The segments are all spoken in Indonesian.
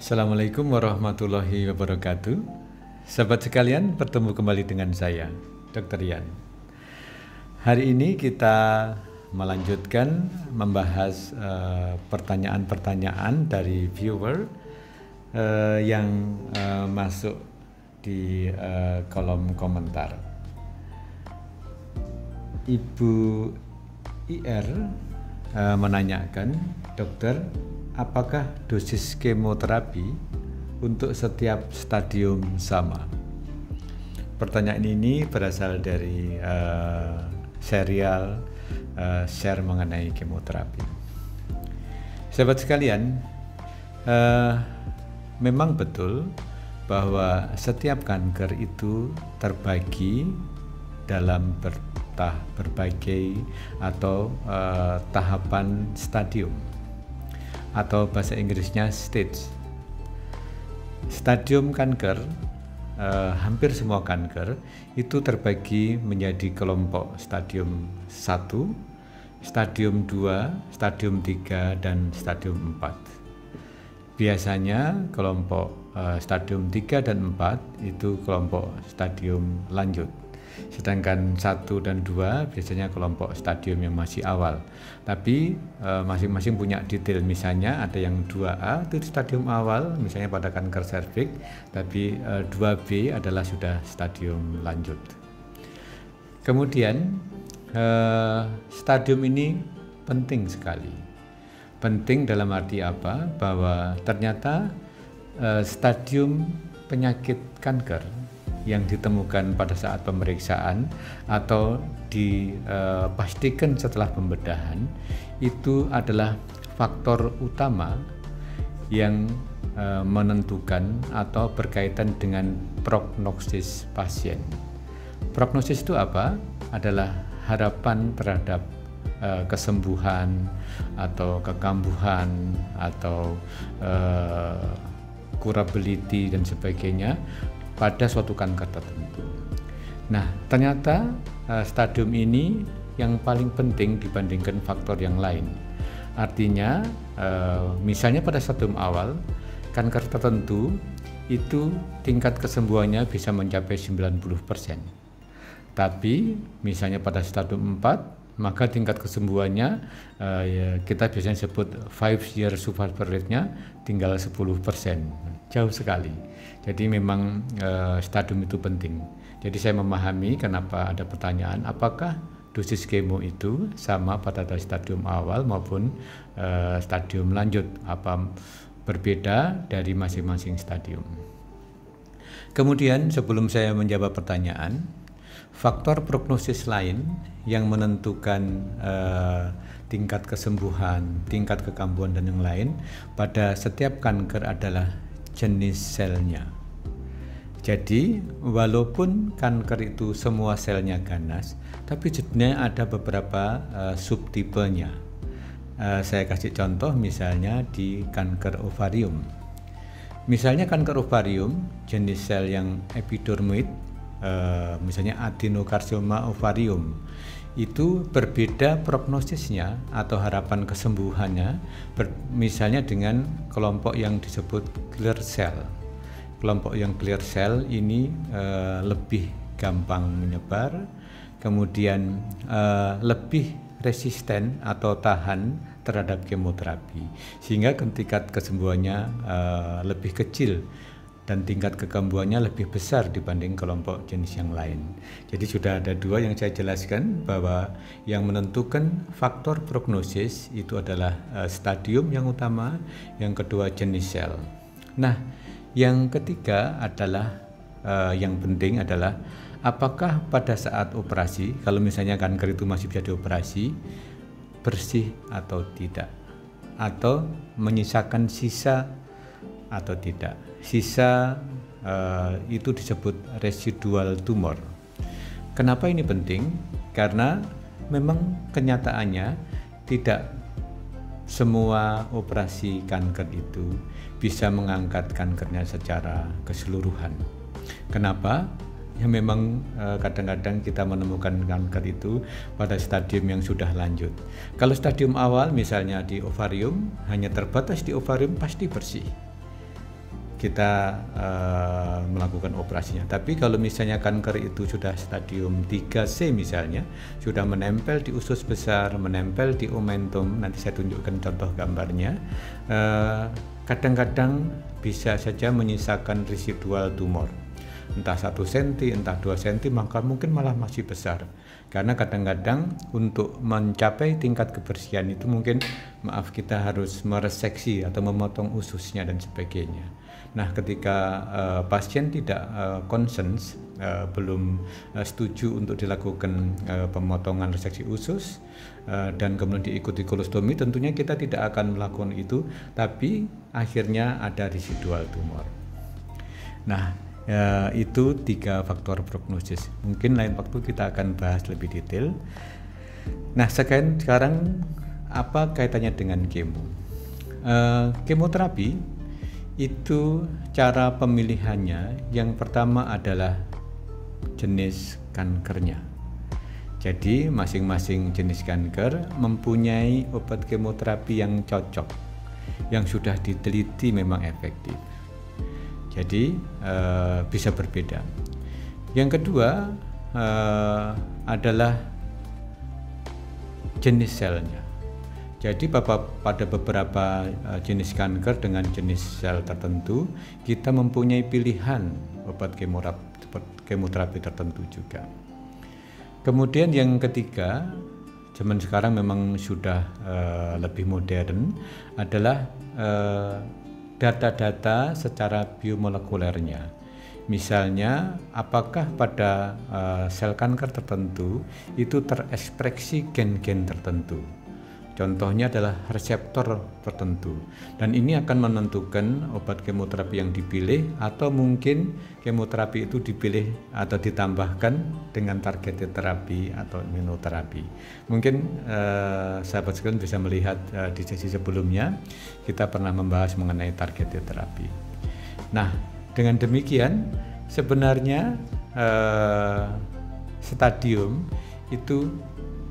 Assalamualaikum warahmatullahi wabarakatuh. Sahabat sekalian, bertemu kembali dengan saya, Dr. Yan. Hari ini kita melanjutkan membahas pertanyaan-pertanyaan dari viewer yang masuk di kolom komentar. Ibu IR menanyakan, Dokter, apakah dosis kemoterapi untuk setiap stadium sama? Pertanyaan ini berasal dari serial share mengenai kemoterapi. Sahabat sekalian, memang betul bahwa setiap kanker itu terbagi dalam berbagai atau tahapan stadium, atau bahasa Inggrisnya stage. Stadium kanker, hampir semua kanker itu terbagi menjadi kelompok stadium 1, stadium 2, stadium 3, dan stadium 4. Biasanya kelompok stadium 3 dan 4 itu kelompok stadium lanjut. Sedangkan 1 dan 2 biasanya kelompok stadium yang masih awal. Tapi masing-masing punya detail. Misalnya ada yang 2A itu stadium awal, misalnya pada kanker serviks, tapi 2B adalah sudah stadium lanjut. Kemudian stadium ini penting sekali. Penting dalam arti apa? Bahwa ternyata stadium penyakit kanker yang ditemukan pada saat pemeriksaan atau dipastikan setelah pembedahan itu adalah faktor utama yang menentukan atau berkaitan dengan prognosis pasien. Prognosis itu apa? Adalah harapan terhadap kesembuhan atau kekambuhan atau curability dan sebagainya pada suatu kanker tertentu. Nah, ternyata stadium ini yang paling penting dibandingkan faktor yang lain. Artinya, misalnya pada stadium awal, kanker tertentu itu tingkat kesembuhannya bisa mencapai 90%. Tapi, misalnya pada stadium 4, maka tingkat kesembuhannya kita biasanya sebut 5-year survival rate-nya tinggal 10%. Jauh sekali. Jadi memang stadium itu penting. Jadi saya memahami kenapa ada pertanyaan apakah dosis kemo itu sama pada stadium awal maupun stadium lanjut, apa berbeda dari masing-masing stadium. Kemudian sebelum saya menjawab pertanyaan, faktor prognosis lain yang menentukan tingkat kesembuhan, tingkat kekambuhan dan yang lain pada setiap kanker adalah jenis selnya. Jadi walaupun kanker itu semua selnya ganas, tapi sebenarnya ada beberapa subtipenya. Saya kasih contoh misalnya di kanker ovarium. Misalnya kanker ovarium, jenis sel yang epidermoid, misalnya adenokarsinoma ovarium, itu berbeda prognosisnya atau harapan kesembuhannya misalnya dengan kelompok yang disebut clear cell. Kelompok yang clear cell ini lebih gampang menyebar, kemudian lebih resisten atau tahan terhadap kemoterapi, sehingga tingkat kesembuhannya lebih kecil dan tingkat kekambuhannya lebih besar dibanding kelompok jenis yang lain. Jadi sudah ada dua yang saya jelaskan, bahwa yang menentukan faktor prognosis itu adalah stadium yang utama, yang kedua jenis sel. Nah, yang ketiga adalah yang penting adalah apakah pada saat operasi, kalau misalnya kanker itu masih bisa dioperasi, bersih atau tidak, atau menyisakan sisa atau tidak. Sisa itu disebut residual tumor. Kenapa ini penting? Karena memang kenyataannya tidak semua operasi kanker itu bisa mengangkat kankernya secara keseluruhan. Kenapa? Ya memang kadang-kadang kita menemukan kanker itu pada stadium yang sudah lanjut. Kalau stadium awal misalnya di ovarium, hanya terbatas di ovarium, pasti bersih. Kita melakukan operasinya. Tapi kalau misalnya kanker itu sudah stadium 3C misalnya, sudah menempel di usus besar, menempel di omentum, nanti saya tunjukkan contoh gambarnya, kadang-kadang bisa saja menyisakan residual tumor, entah 1 cm, entah 2 cm, maka mungkin malah masih besar. Karena kadang-kadang untuk mencapai tingkat kebersihan itu mungkin, kita harus mereseksi atau memotong ususnya dan sebagainya. Nah, ketika pasien tidak consent, belum setuju untuk dilakukan pemotongan reseksi usus dan kemudian diikuti kolostomi, tentunya kita tidak akan melakukan itu, tapi akhirnya ada residual tumor. Nah, itu 3 faktor prognosis. Mungkin lain waktu kita akan bahas lebih detail. Nah, sekarang apa kaitannya dengan kemo? Kemoterapi itu cara pemilihannya yang pertama adalah jenis kankernya. Jadi masing-masing jenis kanker mempunyai obat kemoterapi yang cocok, yang sudah diteliti memang efektif. Jadi bisa berbeda. Yang kedua adalah jenis selnya. Jadi pada beberapa jenis kanker dengan jenis sel tertentu, kita mempunyai pilihan obat kemoterapi tertentu juga. Kemudian yang ketiga, zaman sekarang memang sudah lebih modern, adalah data-data secara biomolekulernya. Misalnya, apakah pada sel kanker tertentu itu terekspresi gen-gen tertentu. Contohnya adalah reseptor tertentu, dan ini akan menentukan obat kemoterapi yang dipilih, atau mungkin kemoterapi itu dipilih atau ditambahkan dengan targeted terapi atau imunoterapi. Mungkin sahabat sekalian bisa melihat di sesi sebelumnya kita pernah membahas mengenai targeted terapi. Nah, dengan demikian sebenarnya stadium itu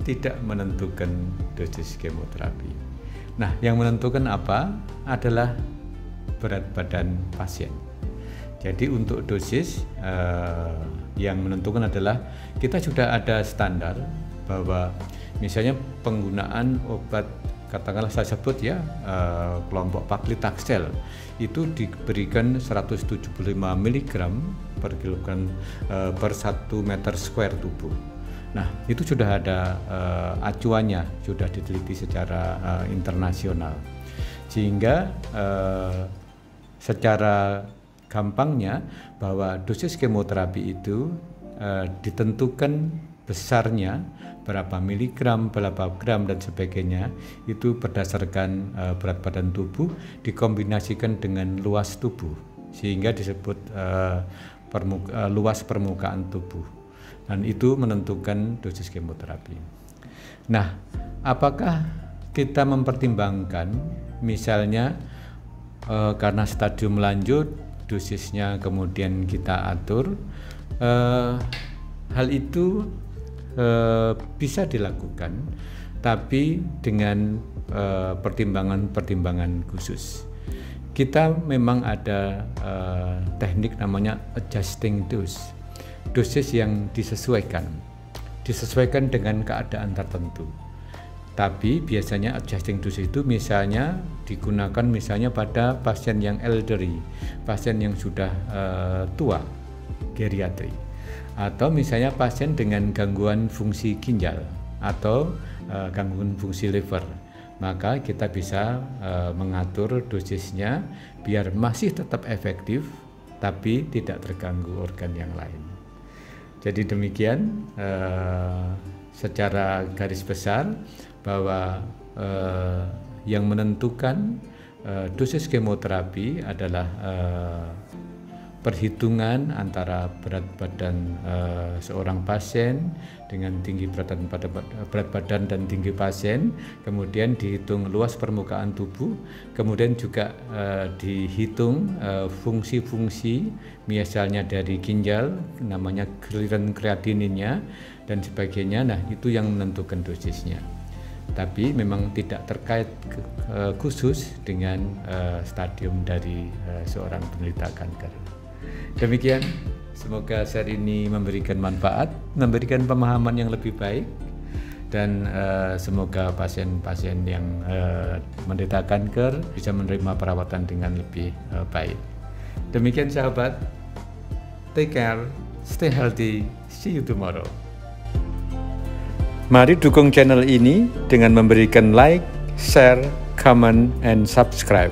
tidak menentukan dosis kemoterapi. Nah, yang menentukan apa adalah berat badan pasien. Jadi untuk dosis yang menentukan adalah kita sudah ada standar bahwa misalnya penggunaan obat, katakanlah saya sebut ya, kelompok paclitaxel itu diberikan 175 mg per kilogram per 1 meter square tubuh. Nah, itu sudah ada acuannya, sudah diteliti secara internasional. Sehingga secara gampangnya bahwa dosis kemoterapi itu ditentukan besarnya, berapa miligram, berapa gram dan sebagainya, itu berdasarkan berat badan tubuh dikombinasikan dengan luas tubuh, sehingga disebut luas permukaan tubuh. Dan itu menentukan dosis kemoterapi. Nah, apakah kita mempertimbangkan misalnya karena stadium lanjut, dosisnya kemudian kita atur, hal itu bisa dilakukan, tapi dengan pertimbangan-pertimbangan khusus. Kita memang ada teknik namanya adjusting dose. Dosis yang disesuaikan dengan keadaan tertentu. Tapi biasanya adjusting dose itu misalnya digunakan misalnya pada pasien yang elderly, pasien yang sudah tua, geriatri, atau misalnya pasien dengan gangguan fungsi ginjal atau gangguan fungsi liver. Maka kita bisa mengatur dosisnya biar masih tetap efektif, tapi tidak terganggu organ yang lain. Jadi demikian secara garis besar bahwa yang menentukan dosis kemoterapi adalah perhitungan antara berat badan seorang pasien dengan tinggi berat badan dan tinggi pasien, kemudian dihitung luas permukaan tubuh, kemudian juga dihitung fungsi-fungsi misalnya dari ginjal, namanya clearance kreatininnya dan sebagainya. Nah, itu yang menentukan dosisnya. Tapi memang tidak terkait khusus dengan stadium dari seorang penderita kanker. Demikian, semoga seri ini memberikan manfaat, memberikan pemahaman yang lebih baik, dan semoga pasien-pasien yang menderita kanker bisa menerima perawatan dengan lebih baik. Demikian sahabat, take care, stay healthy, see you tomorrow. Mari dukung channel ini dengan memberikan like, share, comment, and subscribe.